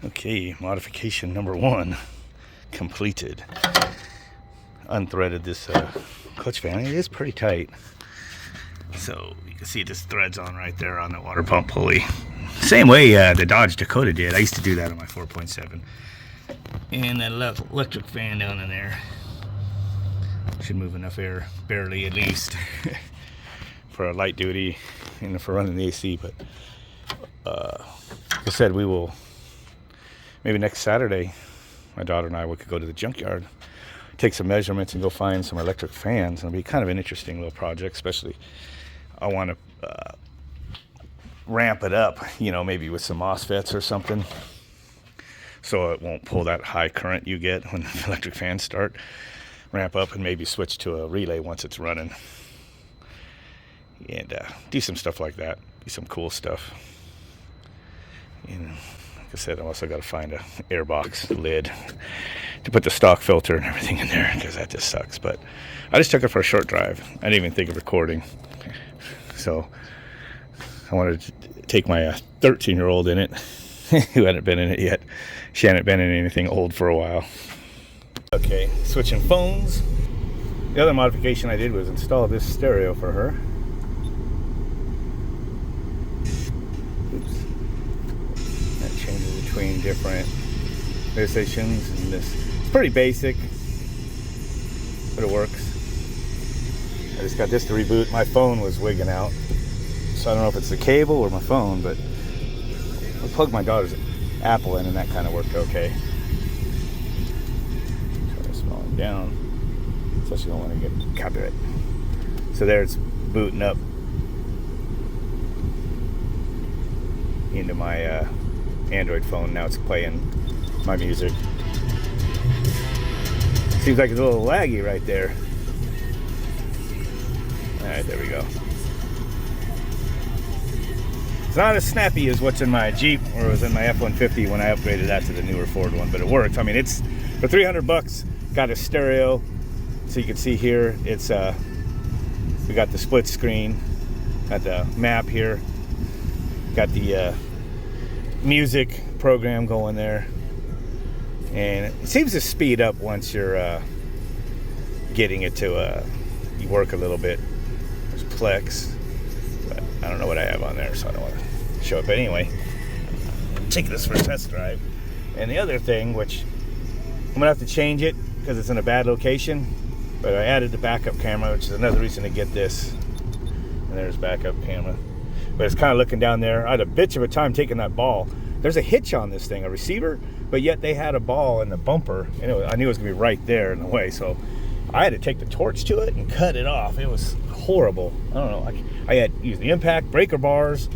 Okay, modification number 1 completed. Unthreaded this clutch fan. It is pretty tight. So you can see this threads on right there on the water pump pulley. Same way the Dodge Dakota did. I used to do that on my 4.7. And that electric fan down in there should move enough air, barely at least, for a light duty and for running the AC. But like I said, we will, maybe next Saturday, my daughter and I, we could go to the junkyard, take some measurements and go find some electric fans. It'll be kind of an interesting little project, especially I want to ramp it up, you know, maybe with some MOSFETs or something, so it won't pull that high current you get when the electric fans start. Ramp up and maybe switch to a relay once it's running, and do some stuff like that. Be some cool stuff. And like I said, I also got to find a airbox lid to put the stock filter and everything in there, because that just sucks. But I just took it for a short drive. I didn't even think of recording, so I wanted to take my 13-year-old in it who hadn't been in it yet. She hadn't been in anything old for a while. Okay, switching phones. The other modification I did was install this stereo for her. Oops. That changes between different radio stations and this. It's pretty basic, but it works. I just got this to reboot. My phone was wigging out, so I don't know if it's the cable or my phone, but I plugged my daughter's Apple in and that kind of worked okay. Down, so she don't want to get copyright. So there it's booting up into my Android phone. Now it's playing my music. Seems like it's a little laggy right there. Alright, there we go. It's not as snappy as what's in my Jeep or it was in my F-150 when I upgraded that to the newer Ford one, but it works. I mean, it's for $300. Got a stereo, so you can see here it's we got the split screen, got the map here, got the music program going there, and it seems to speed up once you're getting it to you work a little bit. There's Plex, but I don't know what I have on there, so I don't want to show it. But anyway, take this for a test drive. And the other thing, which I'm gonna have to change it because it's in a bad location, but I added the backup camera, which is another reason to get this. And there's backup camera, but it's kind of looking down there. I had a bitch of a time taking that ball. There's a hitch on this thing, a receiver, but yet they had a ball in the bumper, and I knew it was gonna be right there in the way, so I had to take the torch to it and cut it off. It was horrible. I don't know, I had used the impact, breaker bars,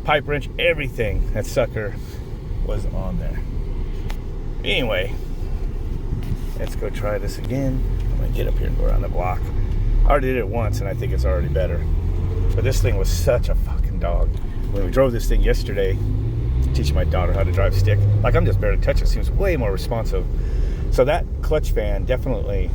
pipe wrench, everything. That sucker was on there. Anyway, let's go try this again. I'm gonna get up here and go around the block. I already did it once and I think it's already better. But this thing was such a fucking dog. When we drove this thing yesterday, teaching my daughter how to drive stick, like I'm just barely touching it, seems way more responsive. So that clutch fan definitely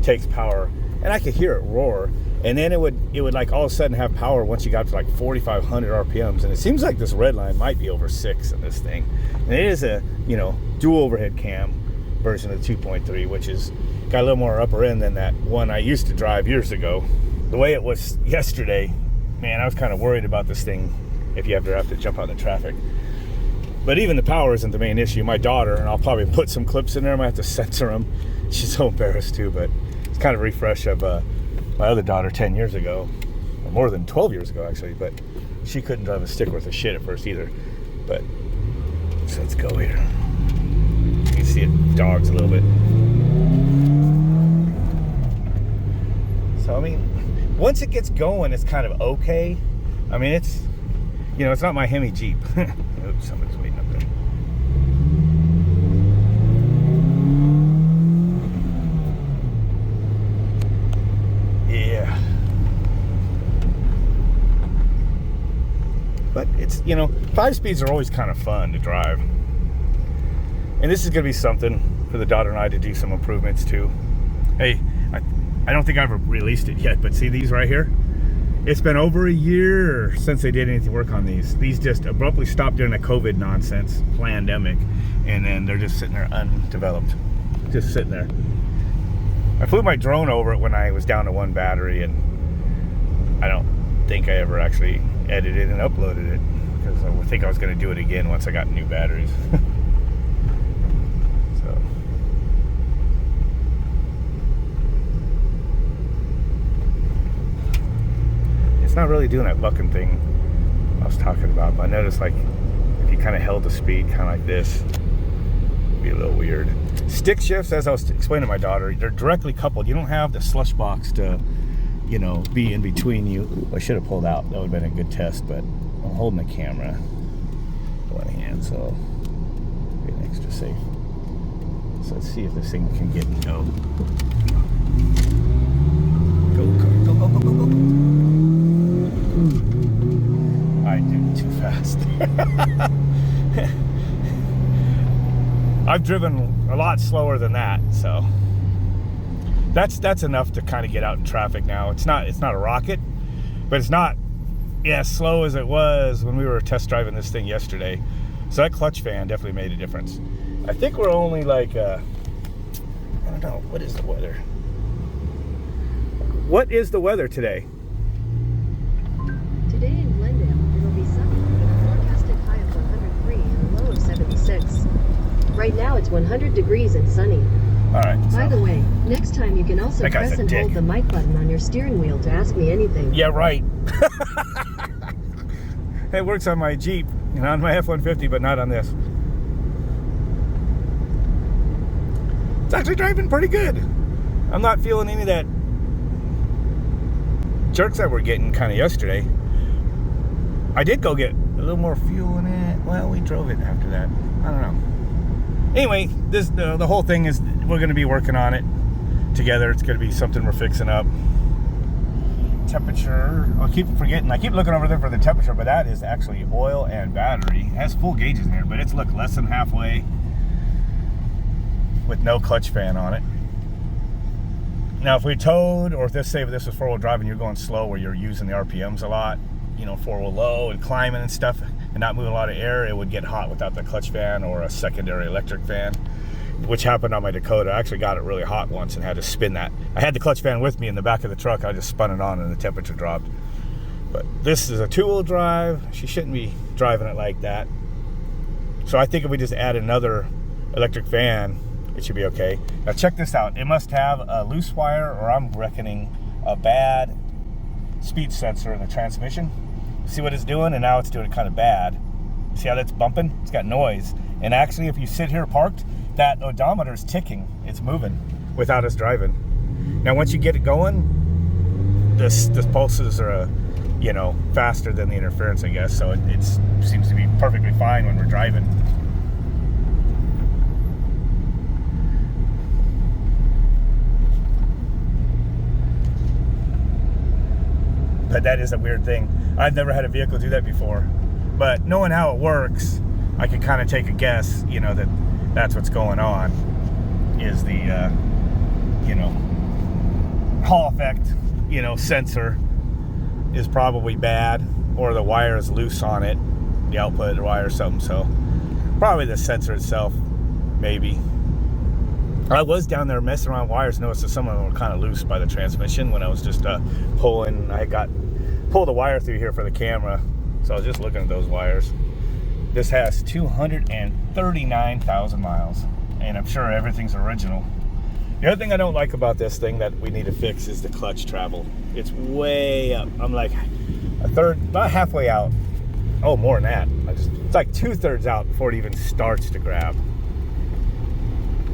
takes power, and I could hear it roar. And then it would like all of a sudden have power once you got to like 4,500 RPMs. And it seems like this red line might be over 6 in this thing. And it is a, you know, dual overhead cam version of the 2.3, which is got a little more upper end than that one I used to drive years ago. The way it was yesterday, man, I was kind of worried about this thing if you ever have to jump out in traffic. But even the power isn't the main issue. My daughter, and I'll probably put some clips in there, I might have to censor them. She's so embarrassed too, but it's kind of a refresh of my other daughter 10 years ago, or more than 12 years ago actually, but she couldn't drive a stick worth of shit at first either. But so let's go here. You can see it dogs a little bit. So I mean, once it gets going, it's kind of okay. I mean, it's, you know, it's not my Hemi Jeep. Oops, somebody's waiting up there. Yeah. But it's, you know, 5 speeds are always kind of fun to drive. And this is going to be something for the daughter and I to do some improvements to. Hey, I don't think I've released it yet, but see these right here? It's been over a year since they did anything work on these. These just abruptly stopped during the COVID nonsense, pandemic, and then they're just sitting there undeveloped. Just sitting there. I flew my drone over it when I was down to one battery, and I don't think I ever actually edited and uploaded it, because I think I was going to do it again once I got new batteries. So it's not really doing that bucking thing I was talking about, but I noticed, like, if you kind of held the speed kind of like this, it'd be a little weird. Stick shifts, as I was explaining to my daughter, they're directly coupled. You don't have the slush box to, you know, be in between you. I should have pulled out. That would have been a good test, but I'm holding the camera with one hand, so be extra safe. So let's see if this thing can get go. Go, go, go, go, go, go. I did it too fast. I've driven a lot slower than that, so that's enough to kind of get out in traffic now. It's not a rocket, but it's not as slow as it was when we were test driving this thing yesterday. So that clutch fan definitely made a difference. I think we're only like I don't know, what is the weather? What is the weather today? Today in Glendale, it'll be sunny with a forecasted high of 103 and a low of 76. Right now it's 100 degrees and sunny. All right. By the way, next time you can also press and hold the mic button on your steering wheel to ask me anything. Yeah, right. It works on my Jeep and on my F-150, but not on this. It's actually driving pretty good. I'm not feeling any of that jerks that we're getting kind of yesterday. I did go get a little more fuel in it. Well, we drove it after that. I don't know. Anyway, this the whole thing is we're going to be working on it together. It's going to be something we're fixing up. Temperature. I keep forgetting. I keep looking over there for the temperature, but that is actually oil and battery. It has full gauges in here, but it's look less than halfway with no clutch fan on it. Now, if we towed, or if this was four-wheel drive and you're going slow where you're using the RPMs a lot, you know, four-wheel low and climbing and stuff, and not moving a lot of air, it would get hot without the clutch fan or a secondary electric fan, which happened on my Dakota. I actually got it really hot once and had to spin that. I had the clutch fan with me in the back of the truck. I just spun it on and the temperature dropped. But this is a two-wheel drive. She shouldn't be driving it like that. So I think if we just add another electric fan, it should be okay. Now check this out. It must have a loose wire, or I'm reckoning a bad speed sensor in the transmission. See what it's doing? And now it's doing it kind of bad. See how that's bumping? It's got noise. And actually, if you sit here parked, that odometer is ticking. It's moving without us driving. Now, once you get it going, this pulses are, you know, faster than the interference, I guess. So it seems to be perfectly fine when we're driving. But that is a weird thing. I've never had a vehicle do that before. But knowing how it works, I can kind of take a guess, you know, that's what's going on, is the, you know, Hall effect, you know, sensor is probably bad, or the wire is loose on it, the output wire or something. So probably the sensor itself, maybe. I was down there messing around with wires, noticed that some of them were kind of loose by the transmission when I was just pulling. I pulled the wire through here for the camera, so I was just looking at those wires. This has 239,000 miles, and I'm sure everything's original. The other thing I don't like about this thing that we need to fix is the clutch travel. It's way up. I'm like about halfway out. Oh, more than that. It's like 2/3 out before it even starts to grab.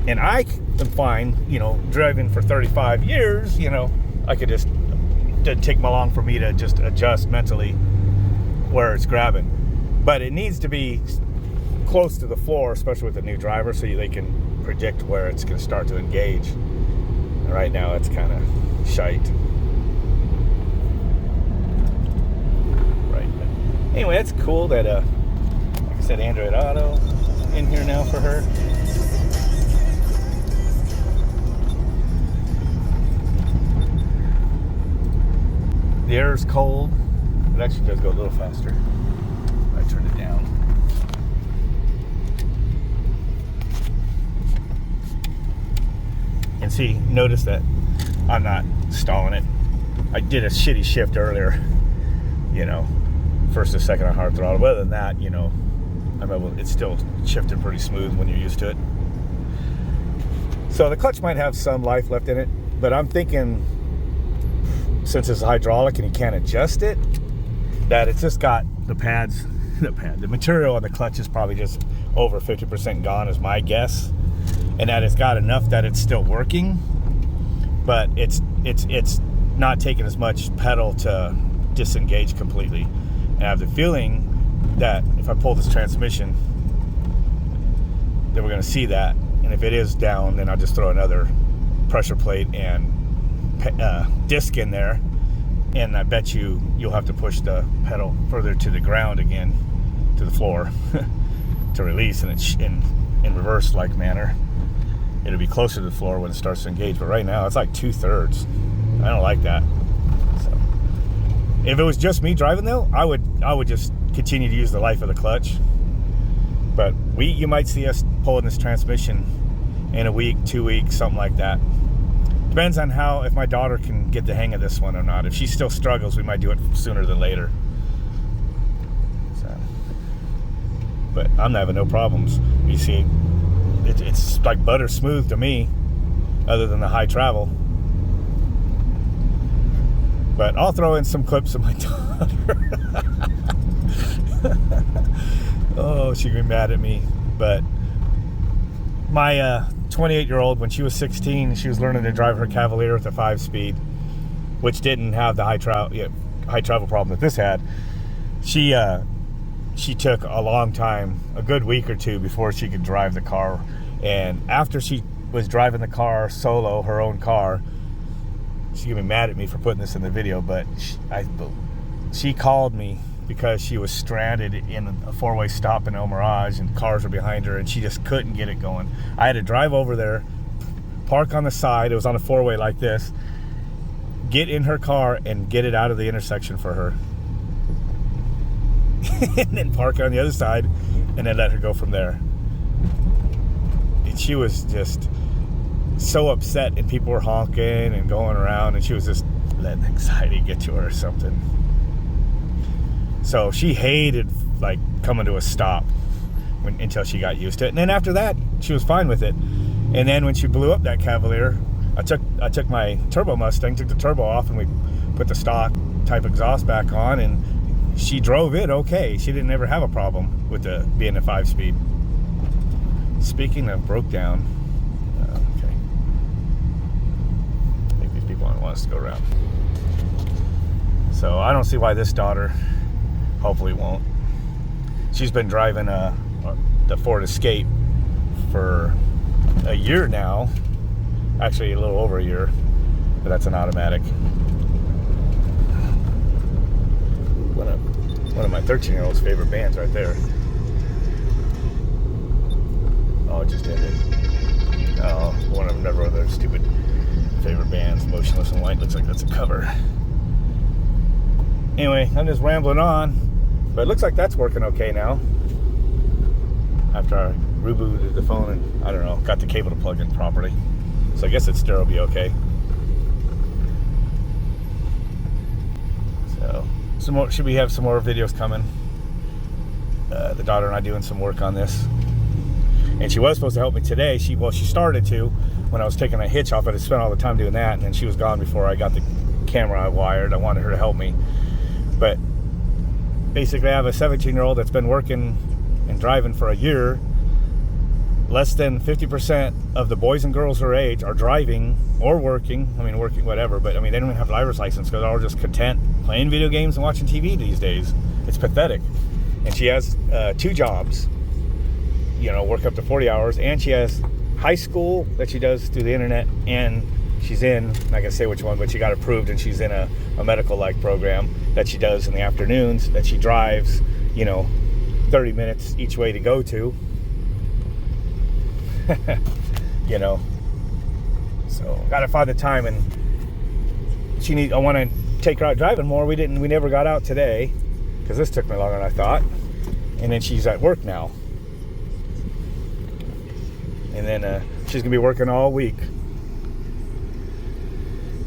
And I am fine, you know, driving for 35 years, you know, I could just, it didn't take long for me to just adjust mentally where it's grabbing. But it needs to be close to the floor, especially with a new driver, so they can predict where it's going to start to engage. And right now it's kind of shite. Right. But anyway, it's cool that, like I said, Android Auto in here now for her. The air water's cold. It actually does go a little faster. I turn it down. And see, notice that I'm not stalling it. I did a shitty shift earlier, you know, first or second on hard throttle. But other than that, you know, it's still shifting pretty smooth when you're used to it. So the clutch might have some life left in it, but I'm thinking, since it's hydraulic and you can't adjust it, that it's just got the material on the clutch is probably just over 50% gone is my guess, and that it's got enough that it's still working, but it's not taking as much pedal to disengage completely. And I have the feeling that if I pull this transmission, then we're going to see that. And if it is down, then I'll just throw another pressure plate and disc in there, and I bet you'll have to push the pedal further to the ground again, to the floor, to release, and it's in reverse-like manner. It'll be closer to the floor when it starts to engage, but right now it's like 2/3. I don't like that. So, if it was just me driving though, I would just continue to use the life of the clutch. But you might see us pulling this transmission in a week, 2 weeks, something like that. Depends on if my daughter can get the hang of this one or not. If she still struggles, we might do it sooner than later. So, but I'm having no problems. You see, it's like butter smooth to me, other than the high travel. But I'll throw in some clips of my daughter. Oh, she can be mad at me. But my 28-year-old, when she was 16, she was learning to drive her Cavalier with a 5-speed, which didn't have the high travel problem that this had. She took a long time, a good week or two, before she could drive the car. And after she was driving the car solo, her own car, she's gonna be mad at me for putting this in the video, but she called me because she was stranded in a 4-way stop in El Mirage and cars were behind her and she just couldn't get it going. I had to drive over there, park on the side, it was on a 4-way like this, get in her car and get it out of the intersection for her. And then park on the other side and then let her go from there. And she was just so upset and people were honking and going around and she was just letting anxiety get to her or something. So she hated like coming to a stop until she got used to it. And then after that, she was fine with it. And then when she blew up that Cavalier, I took my turbo Mustang, took the turbo off, and we put the stock type exhaust back on, and she drove it okay. She didn't ever have a problem with being a 5-speed. Speaking of broke down, okay. I think these people don't want us to go around. So I don't see why this daughter hopefully won't. She's been driving the Ford Escape for a year now. Actually, a little over a year, but that's an automatic. One of my 13-year-old's favorite bands right there. Oh, it just ended. Oh, one of their stupid favorite bands, Motionless in White. Looks like that's a cover. Anyway, I'm just rambling on, but it looks like that's working okay now. After I rebooted the phone and, I don't know, got the cable to plug in properly. So I guess its stereo will be okay. So, should we have some more videos coming? The daughter and I doing some work on this. And she was supposed to help me today. She started to when I was taking a hitch off. I had spent all the time doing that, and then she was gone before I got the camera wired. I wanted her to help me. But basically, I have a 17-year-old that's been working and driving for a year. Less than 50% of the boys and girls her age are driving or working. I mean, working, whatever. But, I mean, they don't even have a driver's license because they're all just content playing video games and watching TV these days. It's pathetic. And she has 2 jobs, you know, work up to 40 hours. And she has high school that she does through the internet. And she's in, I'm not going to say which one, but she got approved. And she's in a medical-like program that she does in the afternoons that she drives, you know, 30 minutes each way to go to. You know, so gotta find the time, and I want to take her out driving more. We never got out today because this took me longer than I thought. And then she's at work now. And then she's gonna be working all week.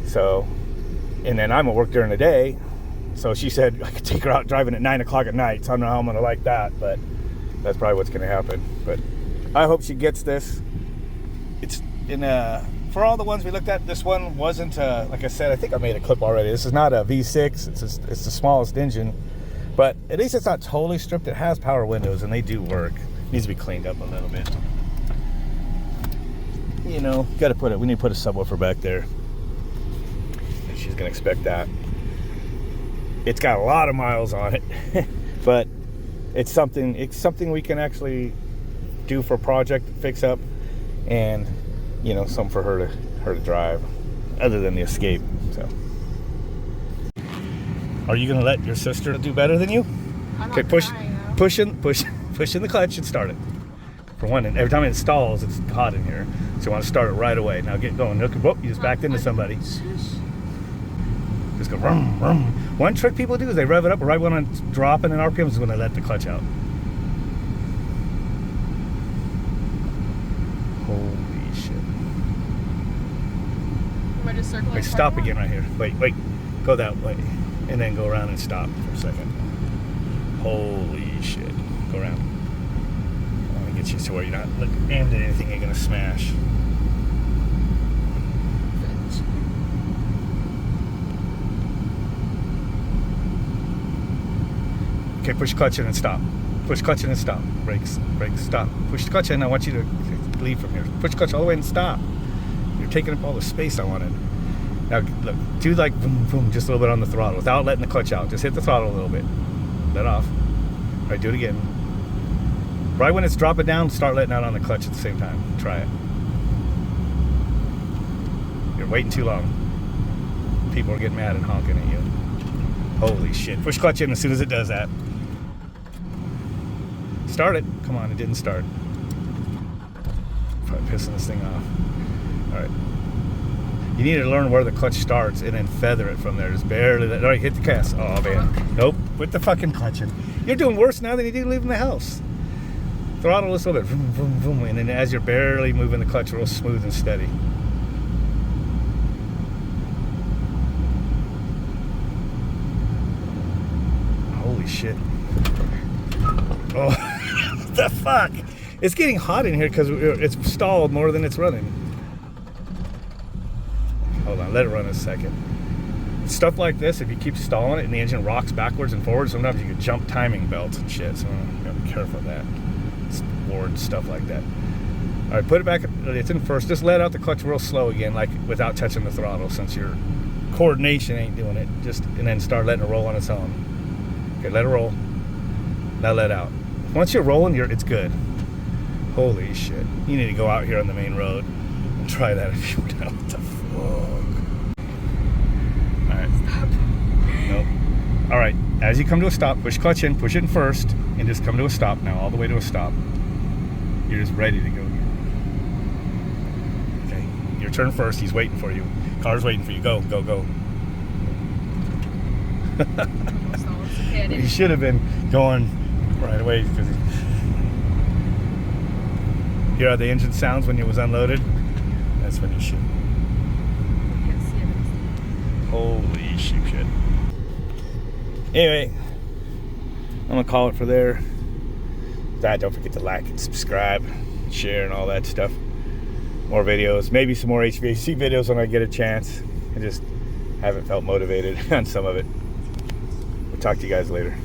So, and then I'm at work during the day. So she said I could take her out driving at 9 o'clock at night. So I don't know how I'm gonna like that, but that's probably what's gonna happen. But I hope she gets this. It's in for all the ones we looked at, this one wasn't like I said, I think I made a clip already. This is not a V6. It's the smallest engine, but at least it's not totally stripped. It has power windows and they do work. It needs to be cleaned up a little bit. You know, we need to put a subwoofer back there. She's gonna expect that. It's got a lot of miles on it, but it's something we can actually do for a project, fix up, and you know, something for her to drive, other than the Escape. So, are you gonna let your sister do better than you? Okay, pushing the clutch and start it. For one, and every time it stalls, it's hot in here, so you want to start it right away. Now get going. Look, whoop, you just backed into somebody. Just go vroom, vroom. One trick people do is they rev it up right when it's dropping in RPMs is when they let the clutch out. Holy shit. Am I just circling? Wait, stop again right here. Wait. Go that way. And then go around and stop for a second. Holy shit. Go around. I want to get you to where you're not aimed at anything you're going to smash. Okay, push clutch in and stop. Push clutch in and stop. Brakes, stop. Push the clutch in. I want you to leave from here. Push clutch all the way and stop. You're taking up all the space I wanted. Now, look, do like boom, boom, just a little bit on the throttle without letting the clutch out. Just hit the throttle a little bit. Let off. All right, do it again. Right when it's dropping down, start letting out on the clutch at the same time. Try it. You're waiting too long. People are getting mad and honking at you. Holy shit. Push clutch in as soon as it does that. Start it. Come on, it didn't start. Probably pissing this thing off. Alright. You need to learn where the clutch starts and then feather it from there. Just barely. Alright, hit the gas. Oh, man. Nope. Put the fucking clutch in. You're doing worse now than you did leaving the house. Throttle just a little bit. Vroom, vroom, vroom. And then as you're barely moving the clutch real smooth and steady. Holy shit. Oh, what the fuck? It's getting hot in here because it's stalled more than it's running. Hold on, let it run a second. Stuff like this, if you keep stalling it and the engine rocks backwards and forwards, sometimes you can jump timing belts and shit, so you gotta be careful of that. It's board stuff like that. All right, put it back, it's in first. Just let out the clutch real slow again, like without touching the throttle, since your coordination ain't doing it. And then start letting it roll on its own. Okay, let it roll. Now let out. Once you're rolling, it's good. Holy shit. You need to go out here on the main road and try that if you know what the fuck. Alright. Stop. Nope. Alright, as you come to a stop, push clutch in, push it in first, and just come to a stop now, all the way to a stop. You're just ready to go. Okay, your turn first, he's waiting for you. Car's waiting for you. Go, go, go. You should have been going right away. Hear how the engine sounds when it was unloaded? That's when you should. Holy shit. Anyway, I'm gonna call it for there. Don't forget to like and subscribe, share, and all that stuff. More videos, maybe some more HVAC videos when I get a chance. I just haven't felt motivated on some of it. We'll talk to you guys later.